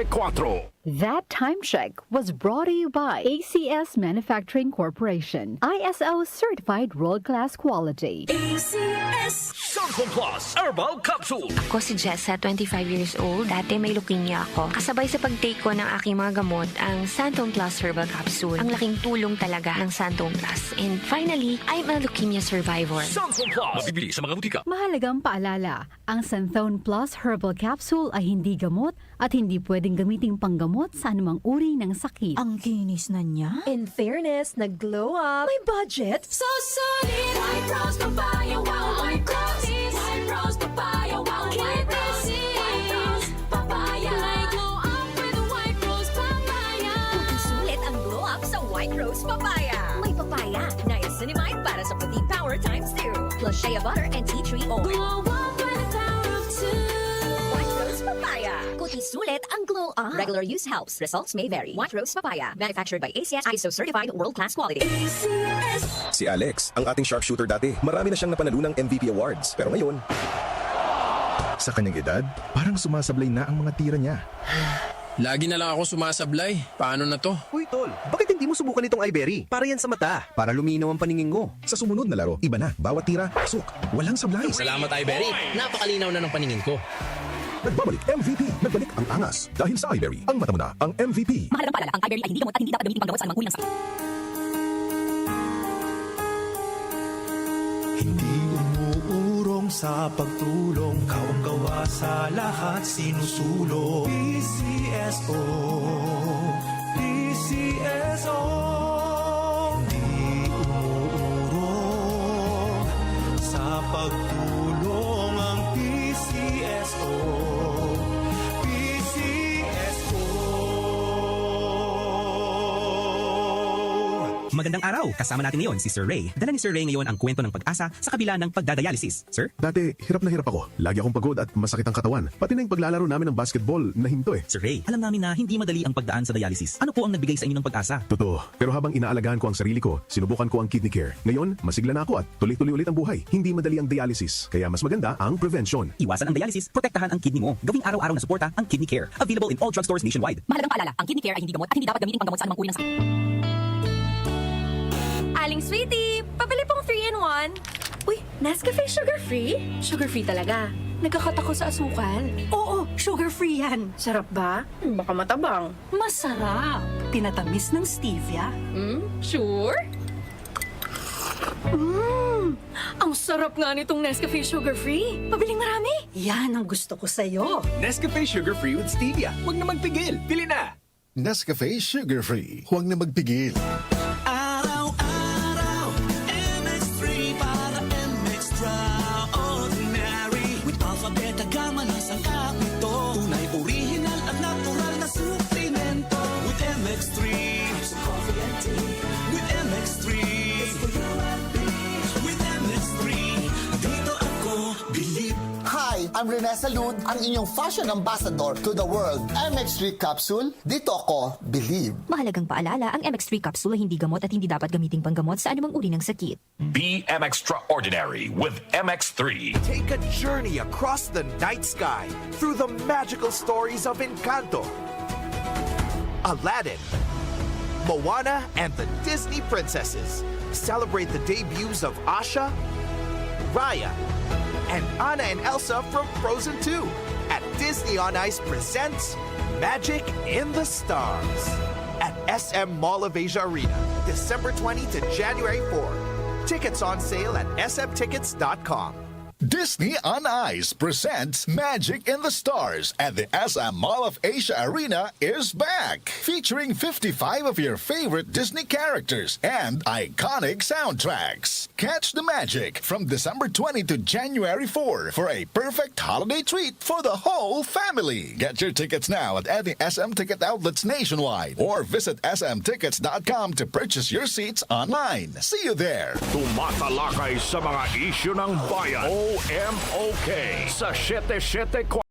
774. That time check was brought to you by ACS Manufacturing Corporation, ISO certified world-class quality. ACS Santon Plus Herbal Capsule. Ako si Jessa, 25 years old. Dati may leukemia ako. Kasabay sa pag-take ko ng aking mga gamot, ang Santon Plus Herbal Capsule. Ang laking tulong talaga ng Santon Plus. And finally, I'm a leukemia survivor. Santon Plus. Mabibili sa mga butika. Mahalagang paalala, ang Santhone Plus Herbal Capsule ay hindi gamot at hindi pwedeng gamiting panggamot sa anumang uri ng sakit. Ang kinis na niya. In fairness, nag-glow up. May budget. So solid. White Rose Papaya. Wow, White Rose. White Rose Papaya. Wow, White Rose. White Rose Papaya. May glow up with a White Rose Papaya. Sulit ang glow up sa White Rose Papaya. May papaya, niacinamide para sa puti power times 2. Plus shea butter and tea tree oil. Glow up with the power of 2. White Rose Papaya. Kuti sulit ang glow up. Regular use helps. Results may vary. White Rose Papaya. Manufactured by ACS ISO certified world-class quality. ACS. Si Alex, ang ating sharpshooter dati. Marami na siyang napanalo ng MVP awards. Pero ngayon, Sa kanyang edad, parang sumasablay na ang mga tira niya. Lagi na lang ako sumasablay. Paano na to? Uy, tol, bakit hindi mo subukan itong iBerry? Para yan sa mata, para luminaw ang paningin mo. Sa sumunod na laro, iba na. Bawat tira, pasok. Walang sablay. Salamat, Iberry. Napakalinaw na ng paningin ko. Nagbabalik MVP. Nagbalik ang angas. Dahil sa iBerry, ang mata mo na ang MVP. Mahalagang paalala, ang iBerry ay hindi gamot at hindi dapat gamitin panggamot sa anumang uri ng sakit. Hindi umuurong sa pagtulong, kawang-gawa sa lahat sinusulong. PCSO, PCSO. Hindi umuurong sa pagtulong ang PCSO, PCSO. Magandang araw! Kasama natin ngayon si Sir Ray. Dala ni Sir Ray ngayon ang kwento ng pag-asa sa kabila ng pagdadialysis. Sir? Dati, hirap na hirap ako. Lagi akong pagod at masakit ang katawan. Pati na yung paglalaro namin ng basketball na hinto eh. Sir Ray, alam namin na hindi madali ang pagdaan sa dialysis. Ano po ang nagbigay sa inyo ng pag-asa? Totoo. Pero habang inaalagaan ko ang sarili ko, sinubukan ko ang kidney care. Ngayon, masigla na ako at tuloy-tuloy ulit ang buhay. Hindi madali ang dialysis. Kaya mas maganda ang prevention. Iwasan ang dialysis, protektahan ang kidney mo. Gawing araw-araw na suporta ang kidney care. Available in all drugstores nationwide. Mahalagang paalala, ang kidney care ay hindi gamot at hindi dapat gamitin panggamot sa anumang uri ng sakit. Aling Sweetie, pabili pong 3-in-1. Uy, Nescafe sugar-free? Sugar-free talaga. Nagkakat ako sa asukal. Oo, sugar-free yan. Sarap ba? Baka matabang. Masarap. Tinatamis ng stevia. Sure? Ang sarap nga nitong Nescafe sugar-free. Pabiling marami. Yan ang gusto ko sa'yo. Nescafe Sugar Free with Stevia. Huwag na magpigil. Pili na. Nescafe Sugar Free. Huwag na magpigil. Araw-araw, MX3 para MX-Traordinary. With alpha, beta, gamma na sangkap nito. Tunay, original at natural na suplemento. With MX3, sa coffee and tea. With MX3, it's for you and me. With MX3, dito ako, believe. Hi, I'm Rene Salud, ang inyong fashion ambassador to the world. MX3 capsule, dito ako, believe. Mahalagang paalala, ang MX3 capsule ay hindi gamot at hindi dapat gamiting panggamot sa anumang uri ng sakit. Be extraordinary with MX3. Take a journey across the night sky through the magical stories of Encanto, Aladdin, Moana, and the Disney princesses. Celebrate the debuts of Asha, Raya, and Anna and Elsa from Frozen 2 at Disney on Ice presents Magic in the Stars at SM Mall of Asia Arena, December 20 to January 4. Tickets on sale at smtickets.com. Disney on Ice presents Magic in the Stars at the SM Mall of Asia Arena is back, featuring 55 of your favorite Disney characters and iconic soundtracks. Catch the magic from December 20 to January 4 for a perfect holiday treat for the whole family. Get your tickets now at any SM ticket outlets nationwide or visit smtickets.com to purchase your seats online. See you there. Tumatalakay sa mga isyu ng bayan. OMOK sa 774.